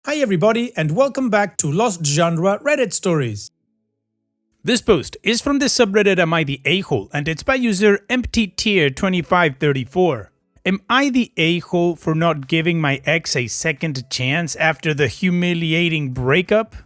Hi everybody and welcome back to Lost Genre Reddit Stories. This post is from the subreddit Am I the A-hole and it's by user EmptyTier2534. Am I the a-hole for not giving my ex a second chance after the humiliating breakup?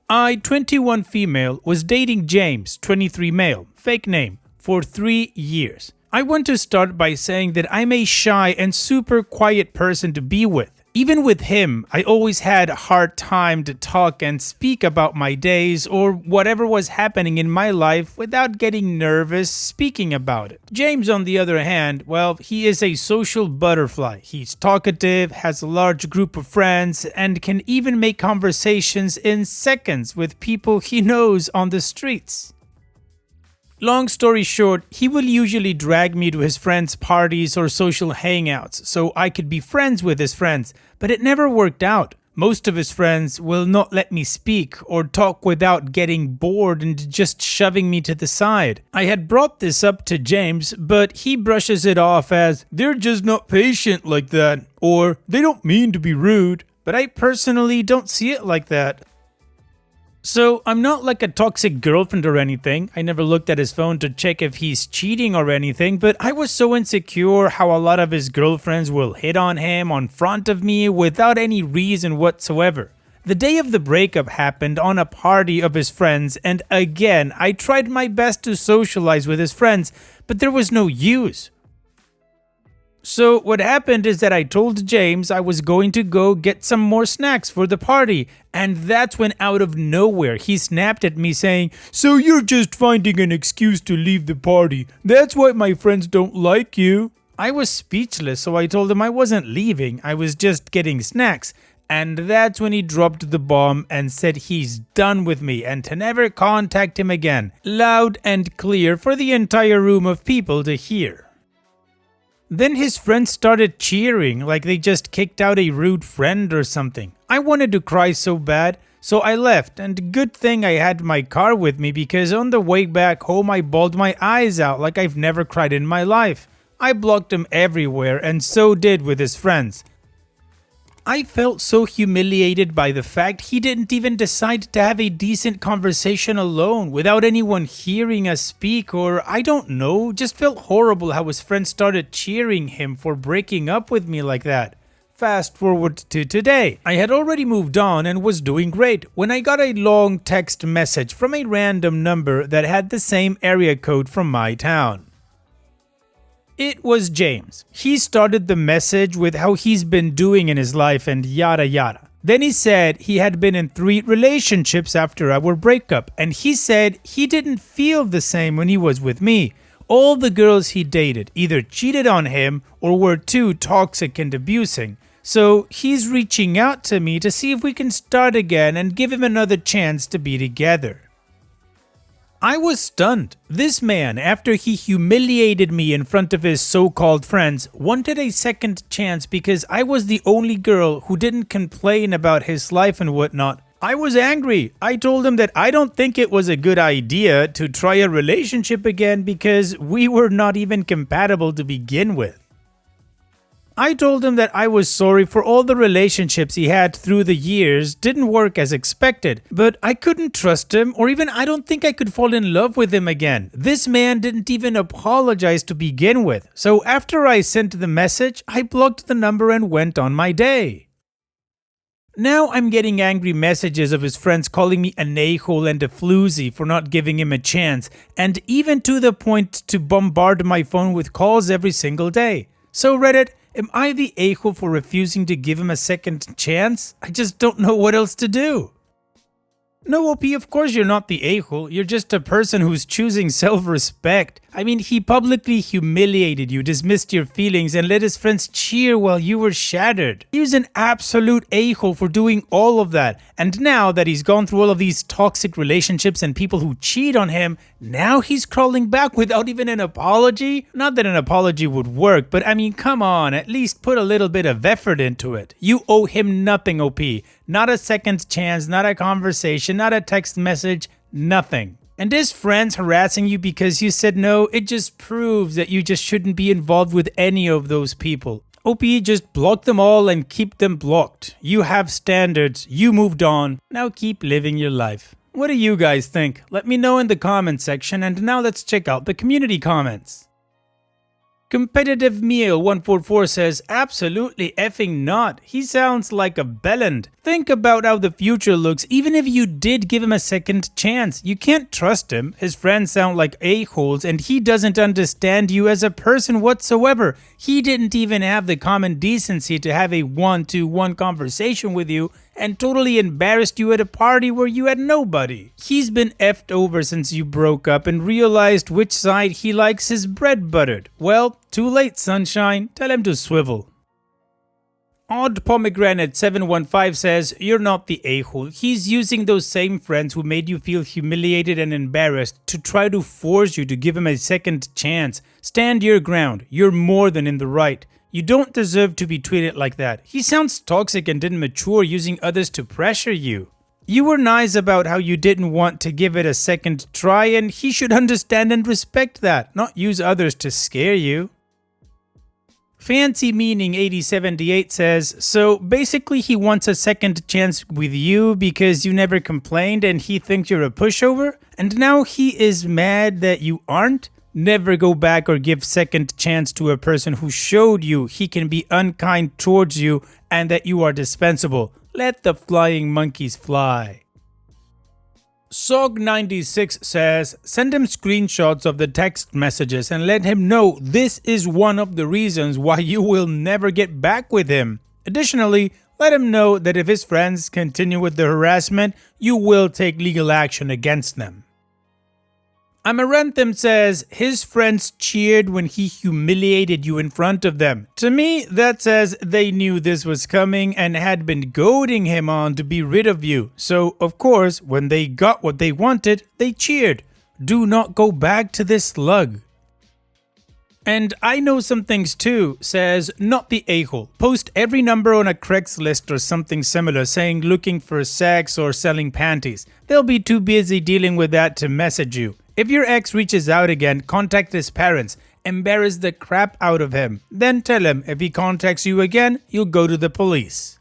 I, 21 female, was dating James, 23 male, fake name, for 3 years. I want to start by saying that I'm a shy and super quiet person to be with. Even with him, I always had a hard time to talk and speak about my days or whatever was happening in my life without getting nervous speaking about it. James, on the other hand, well, he is a social butterfly. He's talkative, has a large group of friends, and can even make conversations in seconds with people he knows on the streets. Long story short, he will usually drag me to his friends' parties or social hangouts so I could be friends with his friends, but it never worked out. Most of his friends will not let me speak or talk without getting bored and just shoving me to the side. I had brought this up to James, but he brushes it off as, "They're just not patient like that," or "They don't mean to be rude," but I personally don't see it like that. So, I'm not like a toxic girlfriend or anything. I never looked at his phone to check if he's cheating or anything, but I was so insecure how a lot of his girlfriends will hit on him on front of me without any reason whatsoever. The day of the breakup happened on a party of his friends, and again, I tried my best to socialize with his friends, but there was no use. So what happened is that I told James I was going to go get some more snacks for the party, and that's when out of nowhere he snapped at me saying, "So you're just finding an excuse to leave the party. That's why my friends don't like you." I was speechless, so I told him I wasn't leaving, I was just getting snacks. And that's when he dropped the bomb and said he's done with me and to never contact him again. Loud and clear for the entire room of people to hear. Then his friends started cheering like they just kicked out a rude friend or something. I wanted to cry so bad, so I left, and good thing I had my car with me because on the way back home I bawled my eyes out like I've never cried in my life. I blocked him everywhere and so did with his friends. I felt so humiliated by the fact he didn't even decide to have a decent conversation alone without anyone hearing us speak, or I don't know, just felt horrible how his friends started cheering him for breaking up with me like that. Fast forward to today. I had already moved on and was doing great when I got a long text message from a random number that had the same area code from my town. It was James. He started the message with how he's been doing in his life and yada yada. Then he said he had been in 3 relationships after our breakup, and he said he didn't feel the same when he was with me. All the girls he dated either cheated on him or were too toxic and abusing. So he's reaching out to me to see if we can start again and give him another chance to be together. I was stunned. This man, after he humiliated me in front of his so-called friends, wanted a second chance because I was the only girl who didn't complain about his life and whatnot. I was angry. I told him that I don't think it was a good idea to try a relationship again because we were not even compatible to begin with. I told him that I was sorry for all the relationships he had through the years didn't work as expected, but I couldn't trust him, or even I don't think I could fall in love with him again. This man didn't even apologize to begin with, so after I sent the message, I blocked the number and went on my day. Now I'm getting angry messages of his friends calling me an a-hole and a floozy for not giving him a chance, and even to the point to bombard my phone with calls every single day. So Reddit, am I the a-hole for refusing to give him a second chance? I just don't know what else to do. No, OP, of course you're not the a-hole. You're just a person who's choosing self-respect. I mean, he publicly humiliated you, dismissed your feelings, and let his friends cheer while you were shattered. He was an absolute a-hole for doing all of that. And now that he's gone through all of these toxic relationships and people who cheat on him, now he's crawling back without even an apology? Not that an apology would work, but I mean, come on, at least put a little bit of effort into it. You owe him nothing, OP. Not a second chance, not a conversation, not a text message, nothing. And his friends harassing you because you said no, it just proves that you just shouldn't be involved with any of those people. OP, just block them all and keep them blocked. You have standards, you moved on, now keep living your life. What do you guys think? Let me know in the comment section, and now let's check out the community comments. Competitive Meal 144 says, absolutely effing not. He sounds like a bellend. Think about how the future looks even if you did give him a second chance. You can't trust him. His friends sound like a-holes and he doesn't understand you as a person whatsoever. He didn't even have the common decency to have a one-to-one conversation with you and totally embarrassed you at a party where you had nobody. He's been effed over since you broke up and realized which side he likes his bread buttered. Well, too late, sunshine. Tell him to swivel. Odd Pomegranate 715 says, you're not the a-hole. He's using those same friends who made you feel humiliated and embarrassed to try to force you to give him a second chance. Stand your ground. You're more than in the right. You don't deserve to be treated like that. He sounds toxic and didn't mature, using others to pressure you. You were nice about how you didn't want to give it a second try, and he should understand and respect that, not use others to scare you. Fancy Meaning 8078 says, so basically he wants a second chance with you because you never complained and he thinks you're a pushover, and now he is mad that you aren't? Never go back or give second chance to a person who showed you he can be unkind towards you and that you are dispensable. Let the flying monkeys fly. Sog96 says, send him screenshots of the text messages and let him know this is one of the reasons why you will never get back with him. Additionally, let him know that if his friends continue with the harassment, you will take legal action against them. Amaranthum says, his friends cheered when he humiliated you in front of them. To me, that says they knew this was coming and had been goading him on to be rid of you. So, of course, when they got what they wanted, they cheered. Do not go back to this slug. And I know some things too, says, not the a-hole. Post every number on a Craigslist or something similar saying looking for sex or selling panties. They'll be too busy dealing with that to message you. If your ex reaches out again, contact his parents, embarrass the crap out of him. Then tell him if he contacts you again, you'll go to the police.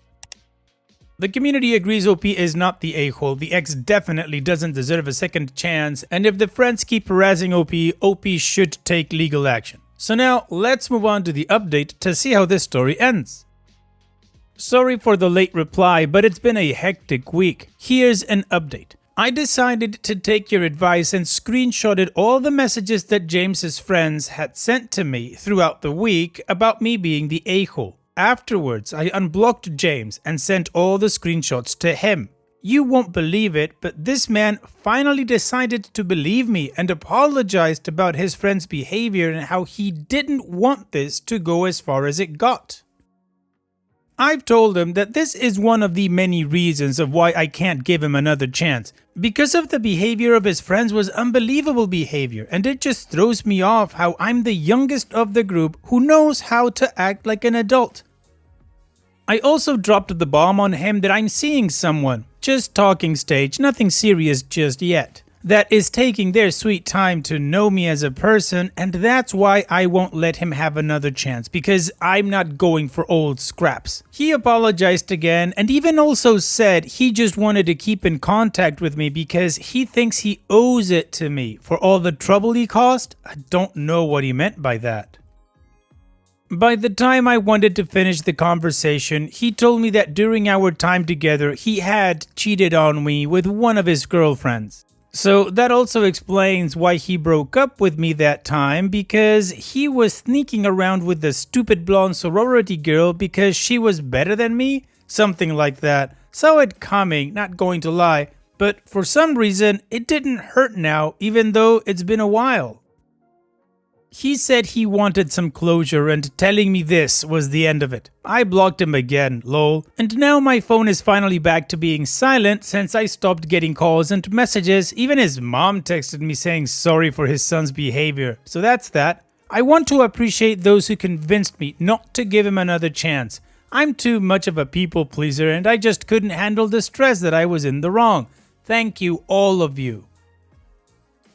The community agrees OP is not the a-hole. The ex definitely doesn't deserve a second chance, and if the friends keep harassing OP should take legal action. So now let's move on to the update to see how this story ends. Sorry for the late reply, but it's been a hectic week. Here's an update. I decided to take your advice and screenshotted all the messages that James's friends had sent to me throughout the week about me being the a-hole. Afterwards, I unblocked James and sent all the screenshots to him. You won't believe it, but this man finally decided to believe me and apologized about his friend's behavior and how he didn't want this to go as far as it got. I've told him that this is one of the many reasons of why I can't give him another chance. Because of the behavior of his friends was unbelievable behavior, and it just throws me off how I'm the youngest of the group who knows how to act like an adult. I also dropped the bomb on him that I'm seeing someone, just talking stage, nothing serious just yet, that is taking their sweet time to know me as a person, and that's why I won't let him have another chance, because I'm not going for old scraps. He apologized again and even also said he just wanted to keep in contact with me because he thinks he owes it to me for all the trouble he caused. I don't know what he meant by that. By the time I wanted to finish the conversation, he told me that during our time together, he had cheated on me with one of his girlfriends. So that also explains why he broke up with me that time, because he was sneaking around with the stupid blonde sorority girl because she was better than me? Something like that. Saw it coming, not going to lie, but for some reason it didn't hurt now even though it's been a while. He said he wanted some closure and telling me this was the end of it. I blocked him again, lol. And now my phone is finally back to being silent since I stopped getting calls and messages. Even his mom texted me saying sorry for his son's behavior. So that's that. I want to appreciate those who convinced me not to give him another chance. I'm too much of a people pleaser and I just couldn't handle the stress that I was in the wrong. Thank you, all of you.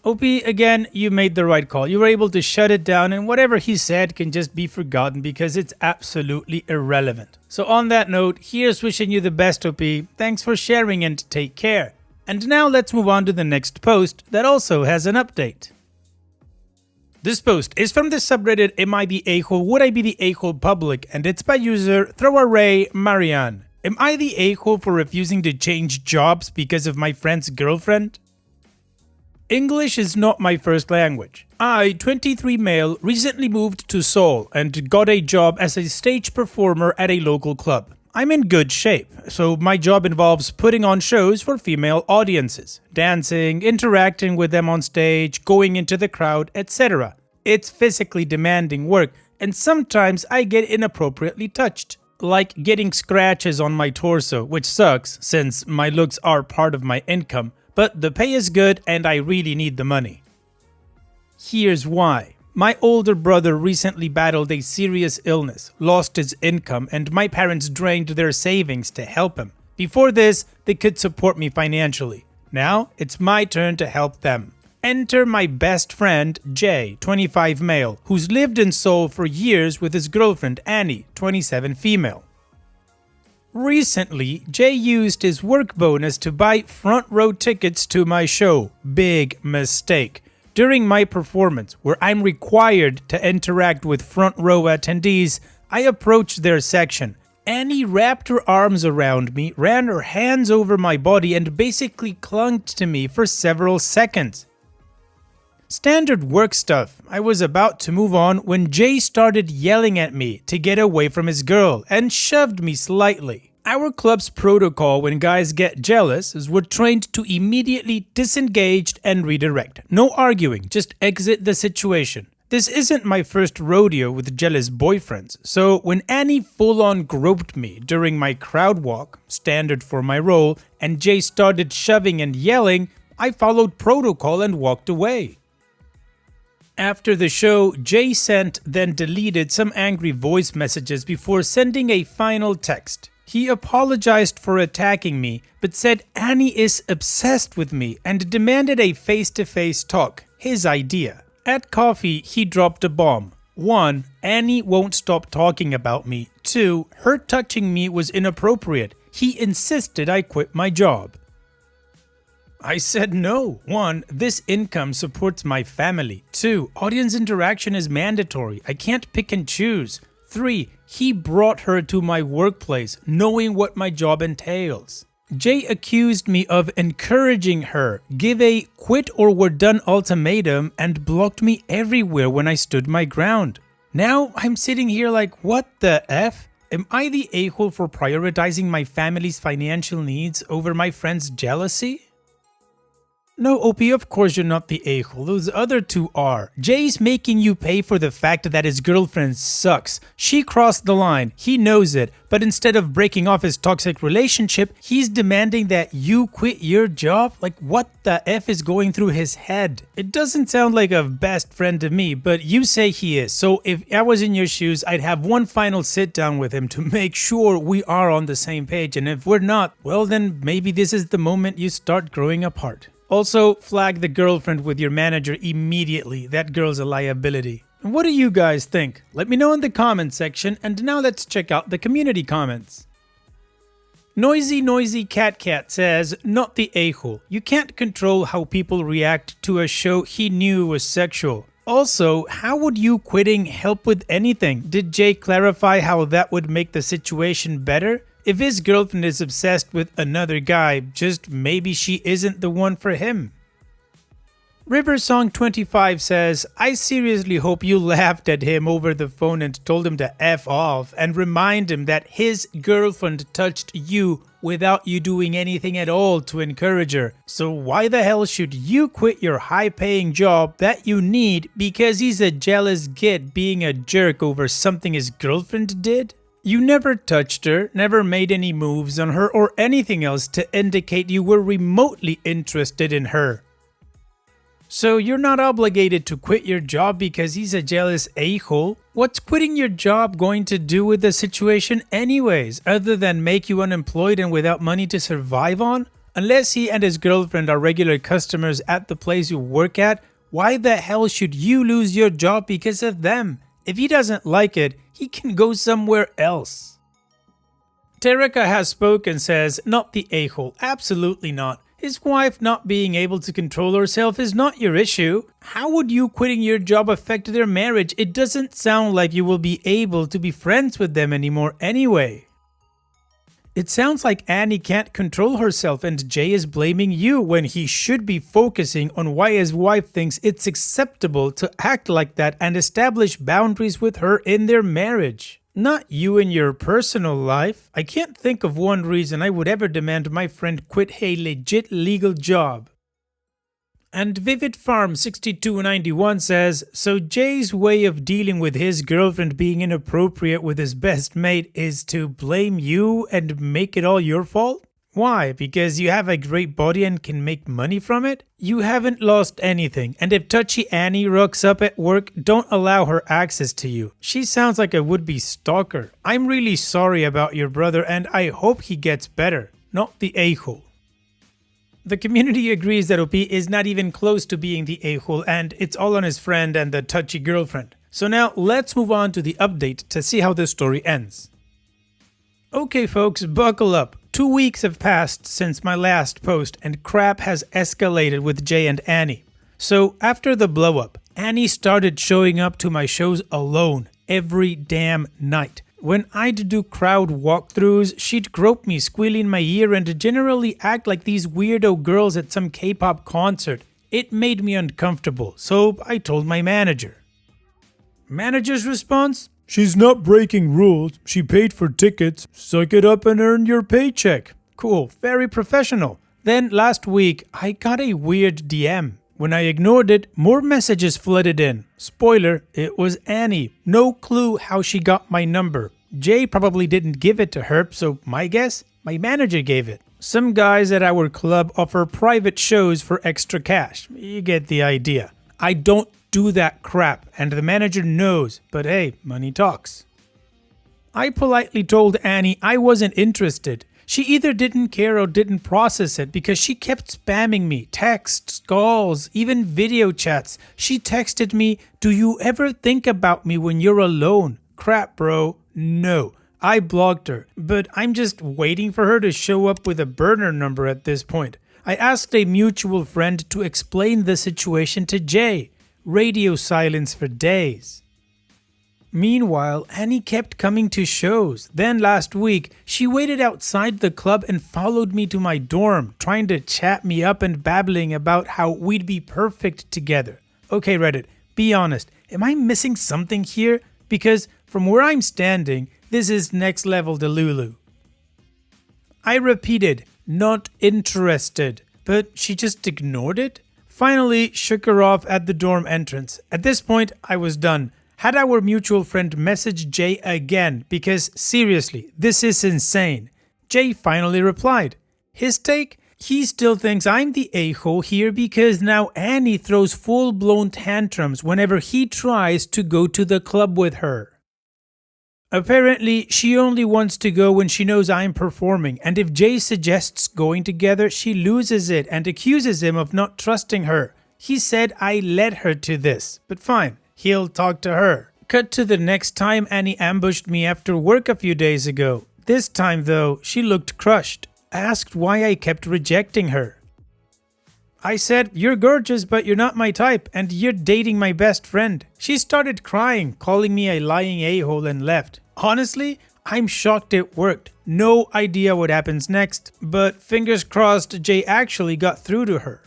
OP, again, you made the right call. You were able to shut it down, and whatever he said can just be forgotten because it's absolutely irrelevant. So on that note, here's wishing you the best, OP. Thanks for sharing and take care. And now let's move on to the next post that also has an update. This post is from the subreddit Am I the A-hole? Would I be the A-hole public? And it's by user ThrowArray Marianne. Am I the a-hole for refusing to change jobs because of my friend's girlfriend? English is not my first language. I, 23 male, recently moved to Seoul and got a job as a stage performer at a local club. I'm in good shape, so my job involves putting on shows for female audiences, dancing, interacting with them on stage, going into the crowd, etc. It's physically demanding work, and sometimes I get inappropriately touched. Like getting scratches on my torso, which sucks since my looks are part of my income, but the pay is good and I really need the money. Here's why. My older brother recently battled a serious illness, lost his income, and my parents drained their savings to help him. Before this, they could support me financially. Now, it's my turn to help them. Enter my best friend, Jay, 25 male, who's lived in Seoul for years with his girlfriend, Annie, 27 female. Recently, Jay used his work bonus to buy front row tickets to my show. Big mistake. During my performance, where I'm required to interact with front row attendees, I approached their section. Annie wrapped her arms around me, ran her hands over my body, and basically clung to me for several seconds. Standard work stuff. I was about to move on when Jay started yelling at me to get away from his girl and shoved me slightly. Our club's protocol when guys get jealous is we're trained to immediately disengage and redirect. No arguing, just exit the situation. This isn't my first rodeo with jealous boyfriends, so when Annie full-on groped me during my crowd walk, standard for my role, and Jay started shoving and yelling, I followed protocol and walked away. After the show, Jay sent then deleted some angry voice messages before sending a final text. He apologized for attacking me, but said Annie is obsessed with me and demanded a face-to-face talk, his idea. At coffee, he dropped a bomb. 1. Annie won't stop talking about me. 2. Her touching me was inappropriate. He insisted I quit my job. I said no. 1. This income supports my family. 2. Audience interaction is mandatory. I can't pick and choose. 3. He brought her to my workplace, knowing what my job entails. Jay accused me of encouraging her, give a quit or we're done ultimatum, and blocked me everywhere when I stood my ground. Now I'm sitting here like, what the F? Am I the a-hole for prioritizing my family's financial needs over my friend's jealousy? No, OP, of course you're not the a-hole. Those other two are. Jay's making you pay for the fact that his girlfriend sucks. She crossed the line. He knows it. But instead of breaking off his toxic relationship, he's demanding that you quit your job? Like, what the F is going through his head? It doesn't sound like a best friend to me, but you say he is. So if I was in your shoes, I'd have one final sit down with him to make sure we are on the same page. And if we're not, well then maybe this is the moment you start growing apart. Also, flag the girlfriend with your manager immediately. That girl's a liability. And what do you guys think? Let me know in the comment section, and now let's check out the community comments. Noisy Cat says, not the a-hole. You can't control how people react to a show he knew was sexual. Also, how would you quitting help with anything? Did Jay clarify how that would make the situation better? If his girlfriend is obsessed with another guy, just maybe she isn't the one for him. Riversong25 says, I seriously hope you laughed at him over the phone and told him to F off and remind him that his girlfriend touched you without you doing anything at all to encourage her. So why the hell should you quit your high-paying job that you need because he's a jealous git being a jerk over something his girlfriend did? You never touched her, never made any moves on her or anything else to indicate you were remotely interested in her. So you're not obligated to quit your job because he's a jealous a-hole? What's quitting your job going to do with the situation anyways, other than make you unemployed and without money to survive on? Unless he and his girlfriend are regular customers at the place you work at, why the hell should you lose your job because of them? If he doesn't like it, he can go somewhere else. Terika has spoken, says, not the a-hole, absolutely not. His wife not being able to control herself is not your issue. How would you quitting your job affect their marriage? It doesn't sound like you will be able to be friends with them anymore anyway. It sounds like Annie can't control herself and Jay is blaming you when he should be focusing on why his wife thinks it's acceptable to act like that and establish boundaries with her in their marriage. Not you in your personal life. I can't think of one reason I would ever demand my friend quit a legit legal job. And Vivid Farm 6291 says, so Jay's way of dealing with his girlfriend being inappropriate with his best mate is to blame you and make it all your fault? Why? Because you have a great body and can make money from it? You haven't lost anything, and if Touchy Annie rocks up at work, don't allow her access to you. She sounds like a would-be stalker. I'm really sorry about your brother and I hope he gets better, not the a-hole. The community agrees that OP is not even close to being the a-hole and it's all on his friend and the touchy girlfriend. So now let's move on to the update to see how this story ends. Okay folks, buckle up. 2 weeks have passed since my last post and crap has escalated with Jay and Annie. So after the blow up, Annie started showing up to my shows alone every damn night. When I'd do crowd walkthroughs, she'd grope me, squeal in my ear, and generally act like these weirdo girls at some K-pop concert. It made me uncomfortable, so I told my manager. Manager's response? She's not breaking rules. She paid for tickets. Suck it up and earn your paycheck. Cool, very professional. Then last week, I got a weird DM. When I ignored it, more messages flooded in. Spoiler, it was Annie. No clue how she got my number. Jay probably didn't give it to her, so my guess? My manager gave it. Some guys at our club offer private shows for extra cash. You get the idea. I don't do that crap, and the manager knows, but hey, money talks. I politely told Annie I wasn't interested. She either didn't care or didn't process it because she kept spamming me, texts, calls, even video chats. She texted me, "Do you ever think about me when you're alone?" Crap, bro. No. I blocked her, but I'm just waiting for her to show up with a burner number at this point. I asked a mutual friend to explain the situation to Jay. Radio silence for days. Meanwhile, Annie kept coming to shows. Then last week, she waited outside the club and followed me to my dorm, trying to chat me up and babbling about how we'd be perfect together. Okay, Reddit, be honest, am I missing something here? Because from where I'm standing, this is next level Delulu. I repeated, not interested, but she just ignored it? Finally, shook her off at the dorm entrance. At this point, I was done. Had our mutual friend message Jay again, because seriously, this is insane. Jay finally replied. His take? He still thinks I'm the a-hole here because now Annie throws full-blown tantrums whenever he tries to go to the club with her. Apparently, she only wants to go when she knows I'm performing, and if Jay suggests going together, she loses it and accuses him of not trusting her. He said I led her to this, but fine, he'll talk to her. Cut to the next time Annie ambushed me after work a few days ago. This time though, she looked crushed, asked why I kept rejecting her. I said, "You're gorgeous, but you're not my type, and you're dating my best friend." She started crying, calling me a lying a-hole and left. Honestly, I'm shocked it worked. No idea what happens next, but fingers crossed Jay actually got through to her.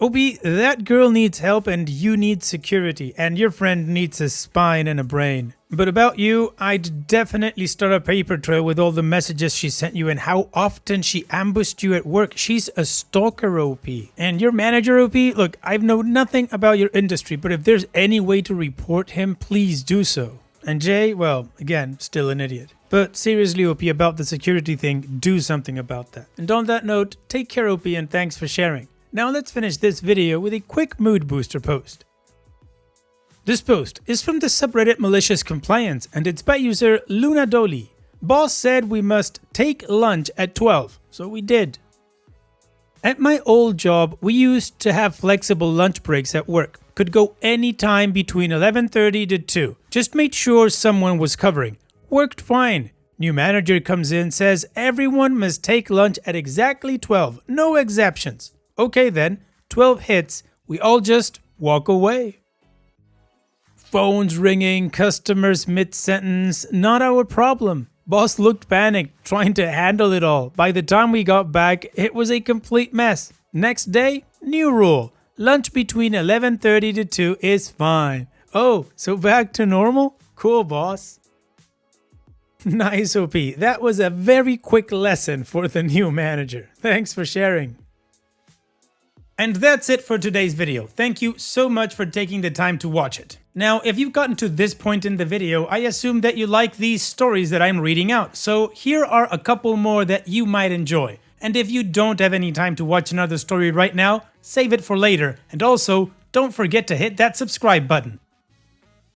Obi, that girl needs help and you need security, and your friend needs a spine and a brain. But about you, I'd definitely start a paper trail with all the messages she sent you and how often she ambushed you at work. She's a stalker, OP. And your manager, OP, look, I know nothing about your industry, but if there's any way to report him, please do so. And Jay, well, again, still an idiot. But seriously, OP, about the security thing, do something about that. And on that note, take care, OP, and thanks for sharing. Now let's finish this video with a quick mood booster post. This post is from the subreddit Malicious Compliance and it's by user Luna Doli. Boss said we must take lunch at 12, so we did. At my old job, we used to have flexible lunch breaks at work. Could go any time between 11:30 to 2. Just made sure someone was covering. Worked fine. New manager comes in, says everyone must take lunch at exactly 12. No exceptions. Okay then, 12 hits. We all just walk away. Phones ringing, customers mid-sentence, not our problem. Boss looked panicked, trying to handle it all. By the time we got back, it was a complete mess. Next day, new rule. Lunch between 11:30 to 2 is fine. Oh, so back to normal? Cool, boss. Nice, OP. That was a very quick lesson for the new manager. Thanks for sharing. And that's it for today's video. Thank you so much for taking the time to watch it. Now, if you've gotten to this point in the video, I assume that you like these stories that I'm reading out. So here are a couple more that you might enjoy. And if you don't have any time to watch another story right now, save it for later. And also, don't forget to hit that subscribe button.